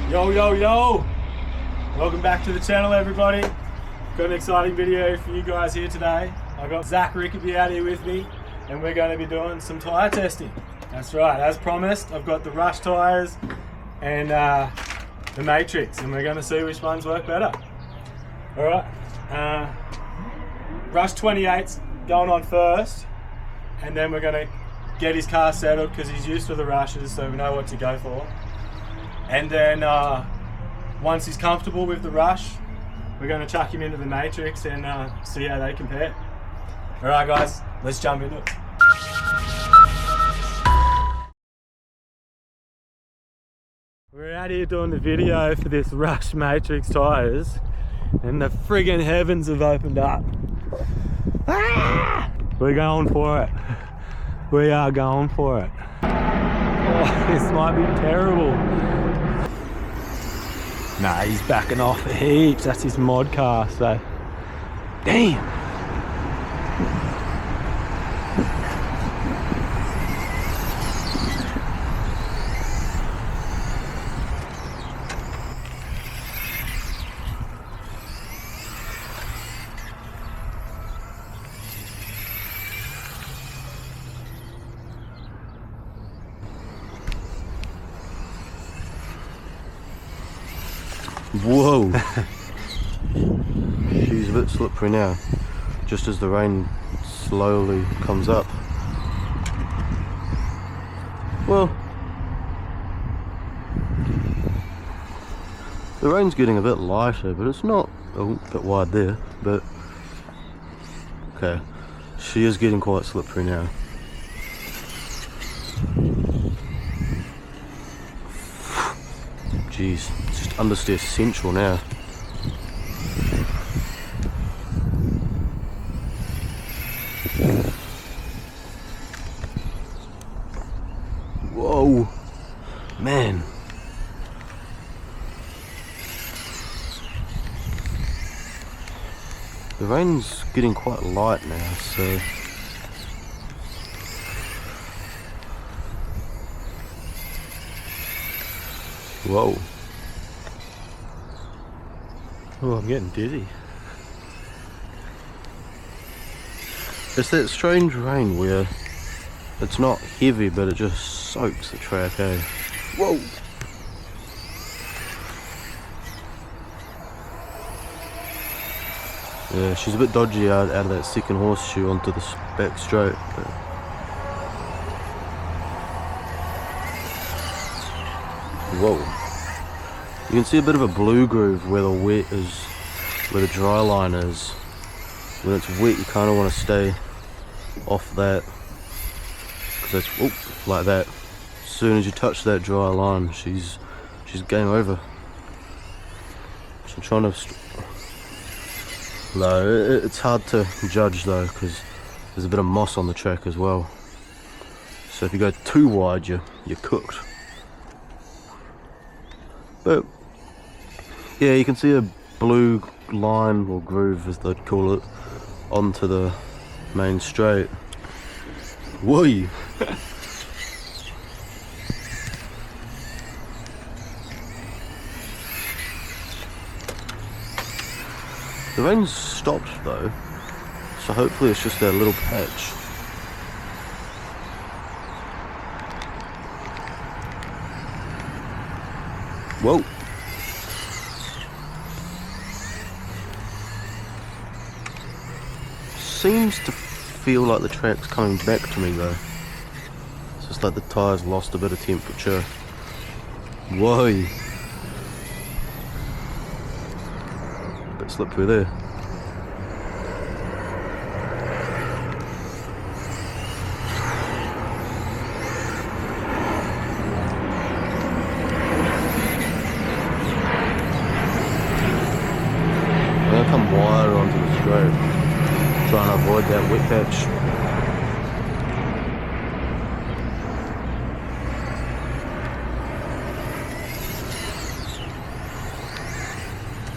Yo, yo, yo! Welcome back to the channel, everybody. Got an exciting video for you guys here today. I've got Zach Rickerby out here with me, and we're going to be doing some tyre testing. That's right, as promised, I've got the Rush tyres and the Matrix, and we're going to see which ones work better. Alright, Rush 28's going on first, and then we're going to get his car settled because he's used to the Rushes, so we know what to go for. And then once he's comfortable with the Rush, we're going to chuck him into the Matrix and see how they compare. Alright guys, let's jump into it. We're out here doing the video for this Rush Matrix tyres, and the friggin' heavens have opened up. Ah! We're going for it. We are going for it. Oh, this might be terrible. Nah, he's backing off heaps. That's his mod car, so damn. Whoa! She's a bit slippery now, just as the rain slowly comes up. Well, the rain's getting a bit lighter, but it's not a bit wide there, but okay, she is getting quite slippery now. Jeez, it's just understeer central now. Whoa, man. The rain's getting quite light now, so whoa. Oh, I'm getting dizzy. It's that strange rain where it's not heavy, but it just soaks the track, eh? Whoa! Yeah, she's a bit dodgy out of that second horseshoe onto the back straight. But whoa. You can see a bit of a blue groove where the wet is, where the dry line is. When it's wet, you kind of want to stay off that, because that's like that. As soon as you touch that dry line, she's game over. So I'm trying to. No, it's hard to judge though, because there's a bit of moss on the track as well. So if you go too wide, you're cooked. But yeah, you can see a blue line, or groove as they'd call it, onto the main straight. Whoa! The rain's stopped though, so hopefully it's just that little patch. Whoa! Seems to feel like the track's coming back to me though. It's just like the tyres lost a bit of temperature. Whoa! Bit slippery there. I'm gonna come wider onto the straight. Trying to avoid that wet patch.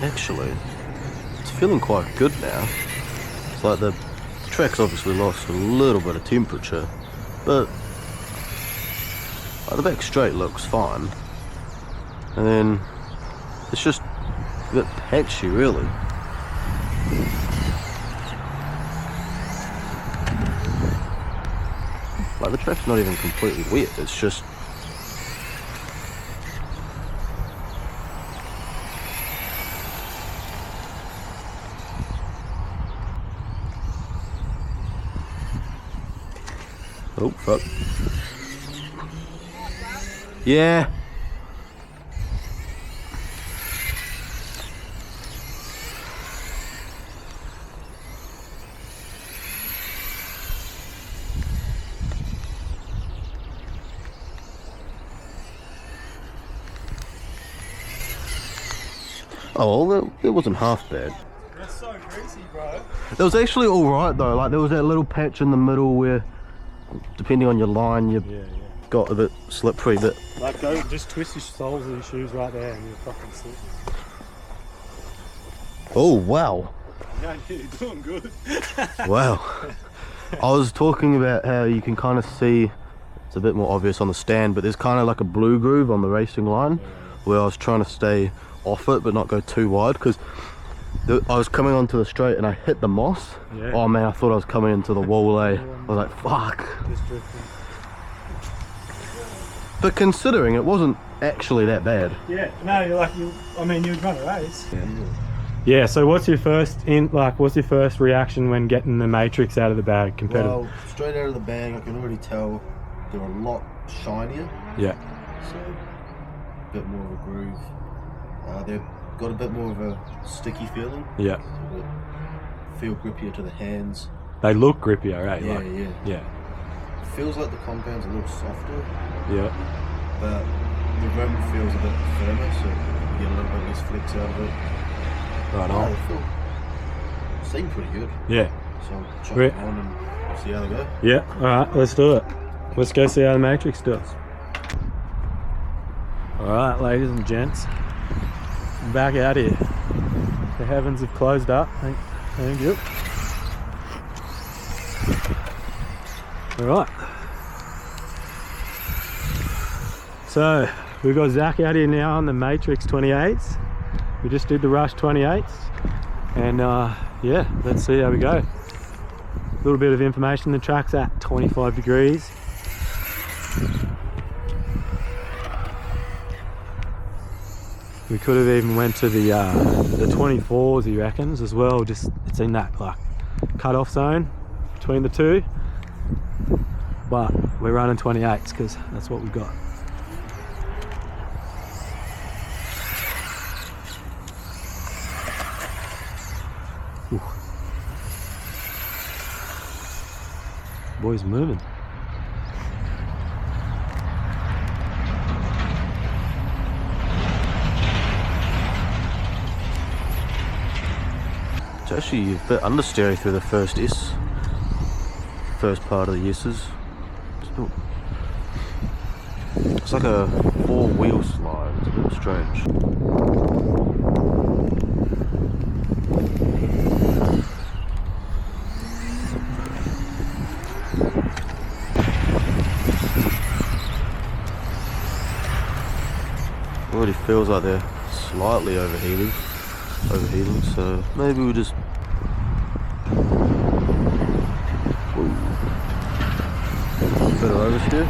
Actually, it's feeling quite good now. It's like the track's obviously lost a little bit of temperature, but the back straight looks fine. And then It's just a bit patchy, really. Like, the track's not even completely wet, it's just... Oh, fuck. Yeah. Oh, well, it wasn't half bad. That's so greasy, bro. It was actually alright though, like there was that little patch in the middle where, depending on your line, you got a bit slippery, but... Like, go, just twist your soles of your shoes right there and you're fucking slippery. Oh, wow. Yeah, you're doing good. Wow. I was talking about how you can kind of see, it's a bit more obvious on the stand, but there's kind of like a blue groove on the racing line where I was trying to stay off it but not go too wide, because I was coming onto the straight and I hit the moss. Oh man, I thought I was coming into the wall, eh? I was like, fuck. Just drifting. But considering it wasn't actually that bad. Yeah, no, you're like, I mean, you'd run a race. Yeah, so what's your first reaction when getting the matrix out of the bag compared Well, straight out of the bag, I can already tell they're a lot shinier. Yeah. So, a bit more of a groove. They've got a bit more of a sticky feeling. Yeah. So feel grippier to the hands. They look grippier, right? Yeah, like, yeah. Yeah. Feels like the compound's a little softer. Yeah. But the rim feels a bit firmer, so you get a little bit less flex out of it. Right on. They seem pretty good. Yeah. So I'll chuck it on and see how they go. Yeah, alright, let's do it. Let's go see how the matrix does. Alright, ladies and gents. I'm back out here. The heavens have closed up. Thank you. Alright. So, we've got Zach out here now on the Matrix 28s. We just did the Rush 28s. And yeah, let's see how we go. A little bit of information, the track's at 25 degrees. We could have even went to the 24s, he reckons, as well. Just it's in that like cut-off zone between the two. But we're running 28s because that's what we've got. Ooh. Boy's moving. It's actually a bit understeery through the first part of the S's. It's like a 4-wheel slide, it's a bit strange. Already feels like they're slightly overheating, so maybe we just bit of oversteer.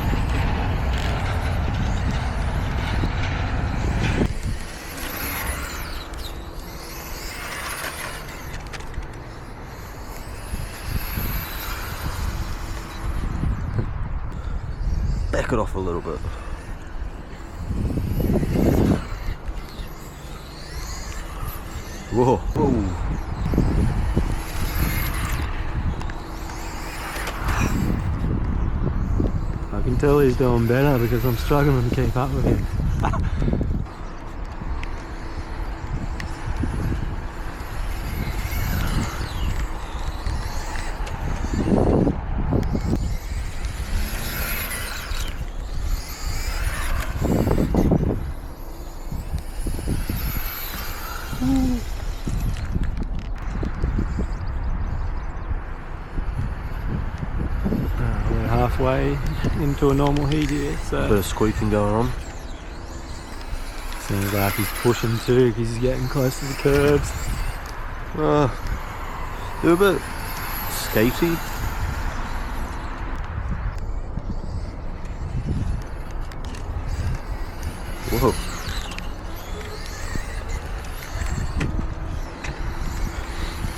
Back it off a little bit. Whoa. Whoa. I can tell he's doing better because I'm struggling to keep up with him. We're halfway into a normal heat here, so Bit of squeaking going on. Seems like he's pushing too because he's getting close to the curbs. They're a bit skatey. Whoa.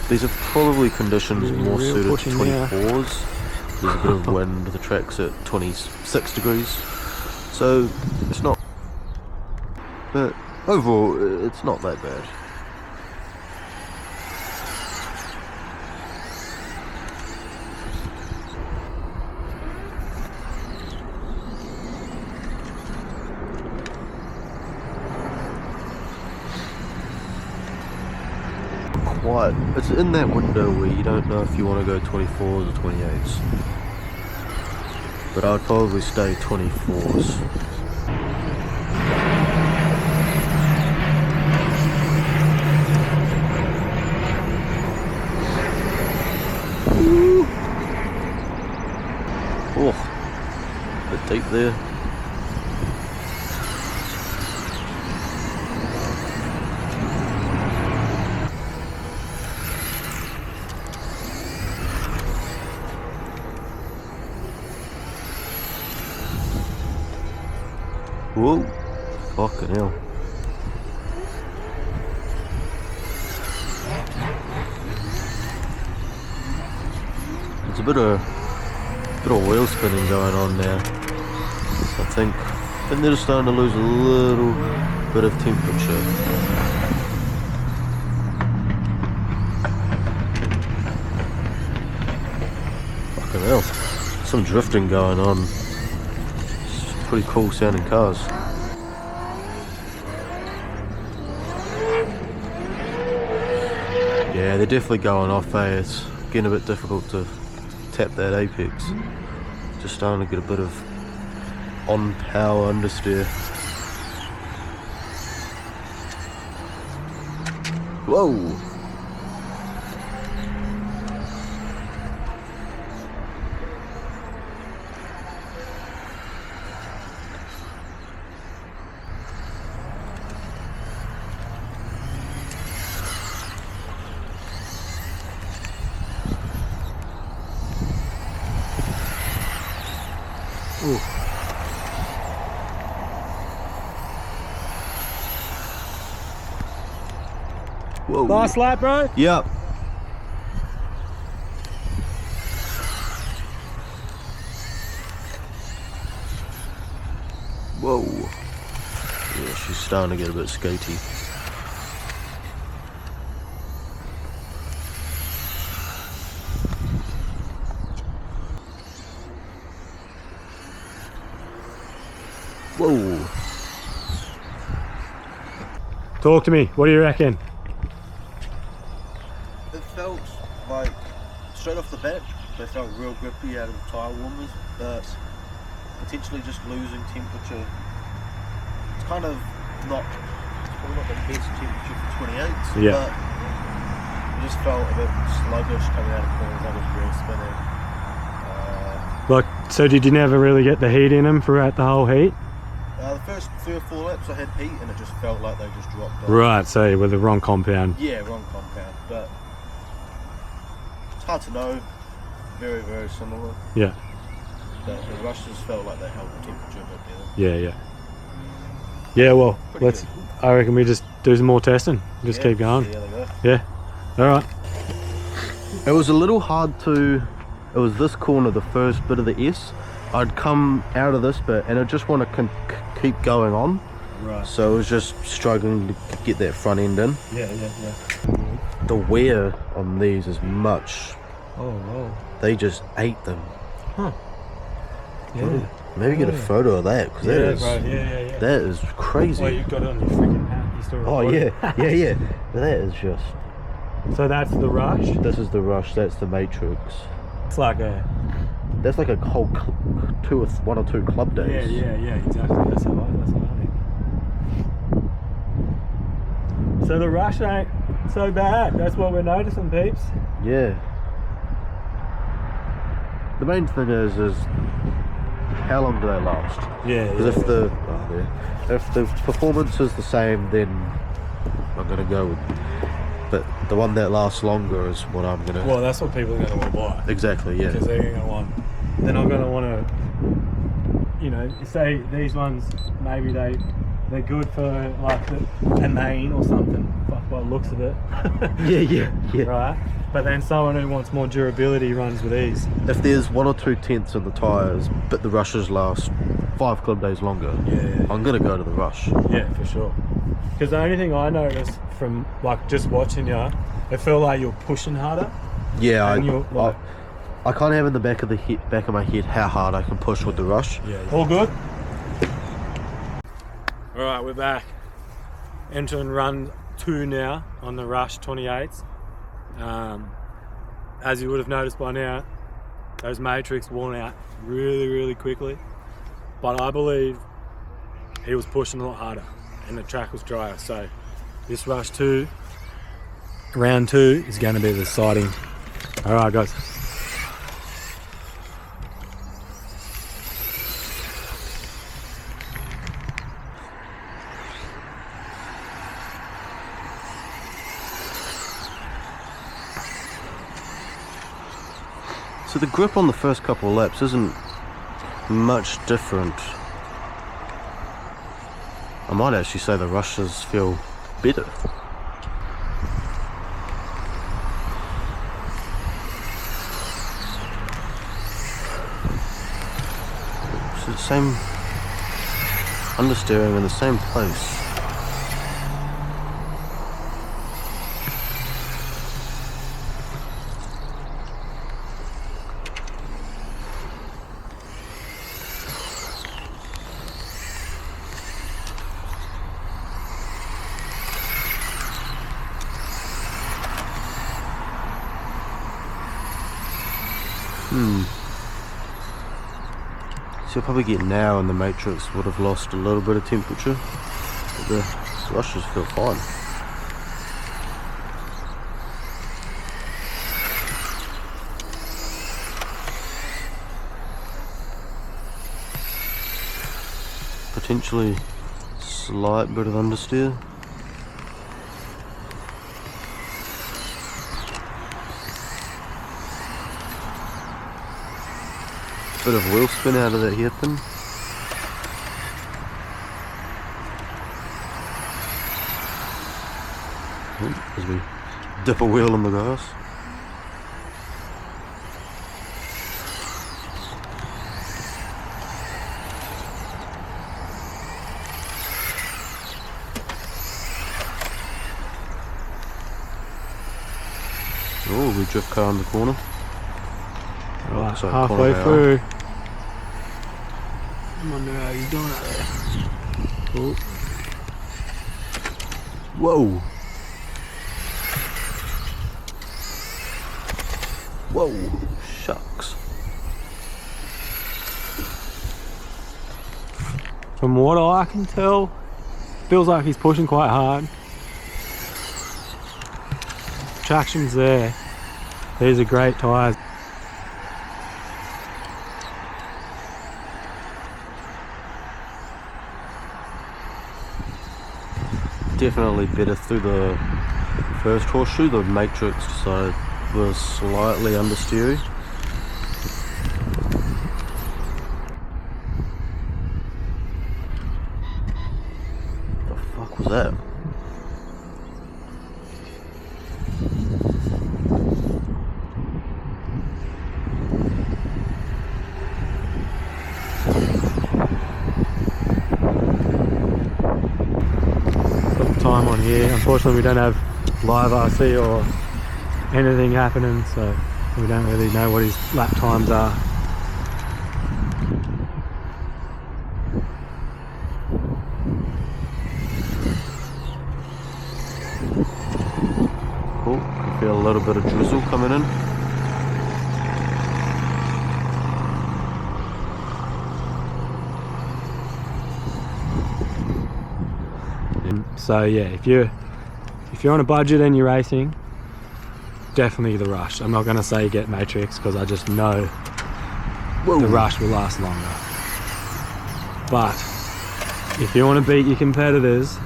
These are probably conditions more suited to 24s. There's a bit of wind, the track's at 26 degrees. So it's not, but overall it's not that bad. It's in that window where you don't know if you want to go 24s or 28s, but I'd probably stay 24s. Ooh. Oh, a bit deep there. Whoa, fucking hell. There's a bit of wheel spinning going on now. I think they're just starting to lose a little bit of temperature. Fucking hell. Some drifting going on. Pretty cool sounding cars. Yeah, they're definitely going off, eh? It's getting a bit difficult to tap that apex. Just starting to get a bit of on power understeer. Whoa! Ooh. Whoa. Last lap, bro? Yep. Whoa. Yeah, she's starting to get a bit skatey. Whoa. Talk to me. What do you reckon? It felt like, straight off the bat, they felt real grippy out of the tyre warmers, but potentially just losing temperature. It's kind of not, it's probably not the best temperature for 28s, yeah. But it just felt a bit sluggish coming out of corners. That was real spinning. Like, so did you never really get the heat in them throughout the whole heat? The first 3 or 4 laps I had heat and it just felt like they just dropped off. Right, so you were the wrong compound. Yeah, wrong compound, but it's hard to know. Very, very similar. Yeah. But the rushes felt like they held the temperature a bit better. Yeah, yeah. Yeah, well, Pretty let's. good. I reckon we just do some more testing. Just keep going. See how they go. Yeah. All right. It was a little hard to. It was this corner, the first bit of the S. I'd come out of this bit and I just want to keep going on. Right. So I was just struggling to get that front end in. Yeah, yeah, yeah. The wear on these is much. Oh, wow. They just ate them. Huh. Yeah. Maybe get a photo of that, because that is, bro. Yeah. that is crazy. Well, you've got it on your freaking hat. You still Oh recording? yeah. But that is just. So that's the rush? This is the rush. That's the matrix. It's like a. That's like a whole 1 or 2 club days. Yeah, exactly. That's how I think. So the rush ain't so bad. That's what we're noticing, peeps. Yeah. The main thing is how long do they last? Yeah. Because if the performance is the same, then I'm gonna go with. But the one that lasts longer is what I'm gonna. Well, that's what people are gonna want to buy. Exactly. Yeah. Because they're gonna want. They're not gonna want to. You know, say these ones maybe they're good for like a main or something. Fuck by the looks of it. yeah. Right. But then someone who wants more durability runs with these. If there's 1 or 2 tenths in the tyres, but the rushes last 5 club days longer, I'm gonna go to the rush. Yeah, for sure. Because the only thing I noticed from like just watching you, it felt like you're pushing harder. Yeah, I like, can't have in the back of my head how hard I can push with the rush. Yeah. All good. All right, we're back. Entering run 2 now on the Rush 28s. As you would have noticed by now, those matrix worn out really quickly, but I believe he was pushing a lot harder and the track was drier. So this Rush 2, round 2 is going to be the deciding. All right, guys. So the grip on the first couple of laps isn't much different. I might actually say the rushes feel better. So the same understeering in the same place. So you'll probably get now, and the matrix would have lost a little bit of temperature, but the rushes feel fine. Potentially slight bit of understeer. Bit of wheel spin out of that hairpin. As we dip a wheel in the grass. Oh, we drift car in the corner. Right, So halfway corner through. I wonder how he's doing out there. Oh. Whoa! Whoa! Shucks. From what I can tell, feels like he's pushing quite hard. Traction's there. These are great tyres. Definitely better through the first horseshoe. The matrix side was slightly understeery. The fuck was that? Time on here. Unfortunately, we don't have live RC or anything happening, so we don't really know what his lap times are. Cool. Can feel a little bit of drizzle coming in. So yeah, if you're on a budget and you're racing, definitely the Rush. I'm not going to say get Matrix because I just know the Rush will last longer. But if you want to beat your competitors,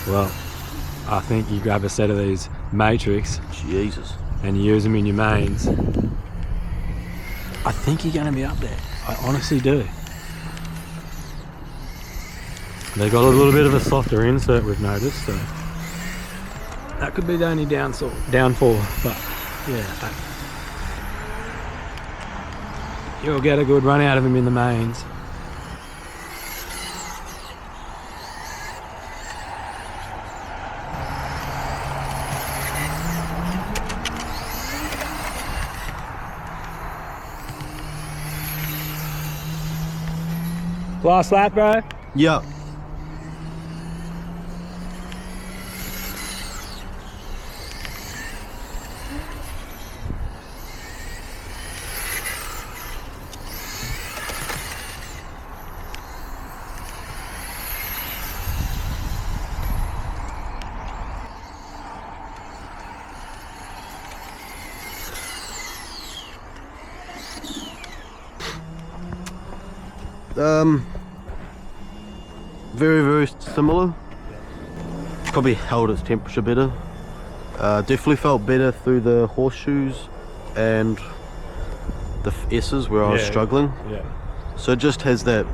well, I think you grab a set of these Matrix Jesus. and you use them in your mains. I think you're going to be up there. I honestly do. They got a little bit of a softer insert, we've noticed, so that could be the only downfall. But yeah, you'll get a good run out of him in the mains. Last lap, bro? Yeah. Very similar. Probably held its temperature better. Definitely felt better through the horseshoes and the S's where I was struggling. Yeah. So it just has that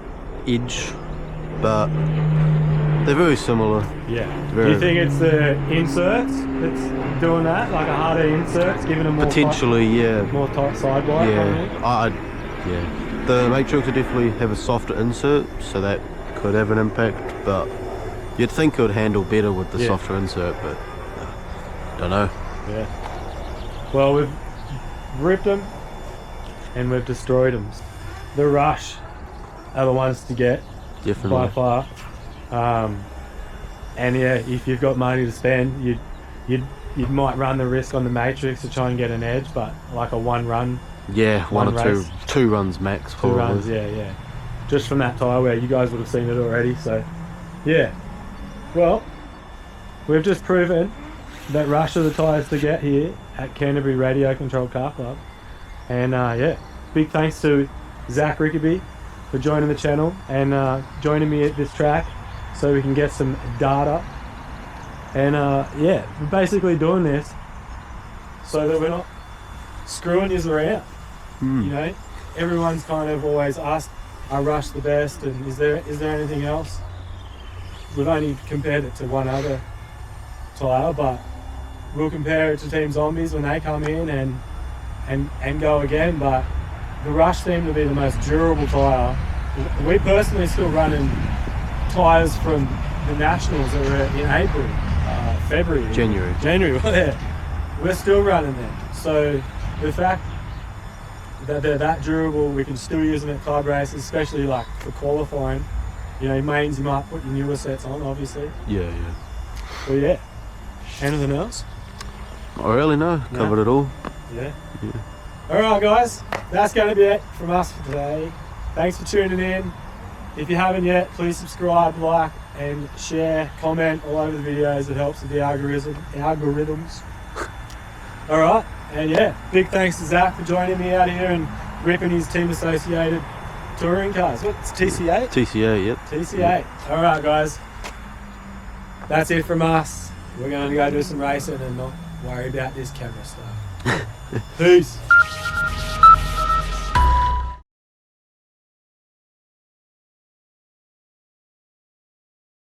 edge, but they're very similar. Yeah. Do you think it's the inserts that's doing that? Like a harder insert's giving them more potentially, yeah. More tight side bite? Yeah. The Matrix will definitely have a softer insert, so that could have an impact, but you'd think it would handle better with the softer insert, but don't know. Yeah. Well, we've ripped them and we've destroyed them. The Rush are the ones to get, Definitely. by far. And yeah, if you've got money to spend, you might run the risk on the Matrix to try and get an edge, but like a one run. Yeah, one or race. two runs max. Probably. 2 runs, yeah. Just from that tyre wear, you guys would have seen it already, so yeah. Well, we've just proven that Rush are the tyres to get here at Canterbury Radio Controlled Car Club. And yeah, big thanks to Zach Rickerby for joining the channel and joining me at this track so we can get some data. And yeah, we're basically doing this so that we're not screwing you around. You know, everyone's kind of always asked, "Are Rush the best?" and is there anything else? We've only compared it to one other tyre, but we'll compare it to Team Zombies when they come in and go again. But the Rush seem to be the most durable tyre. We personally still running tyres from the Nationals that were in April, February, January. Well, yeah, we're still running them. So the fact that they're that durable, we can still use them at club races, especially like for qualifying. You know, mains you might put your newer sets on, obviously. Yeah. Well, yeah. Anything else? Not really, no. Covered it all. Yeah. Alright guys, that's going to be it from us for today. Thanks for tuning in. If you haven't yet, please subscribe, like and share, comment all over the videos. It helps with the algorithms. Alright, and yeah, big thanks to Zach for joining me out here and ripping his team associated touring cars. What's TC8? TC8, yep. TC8. Alright guys, that's it from us. We're going to go do some racing and not worry about this camera stuff. Peace.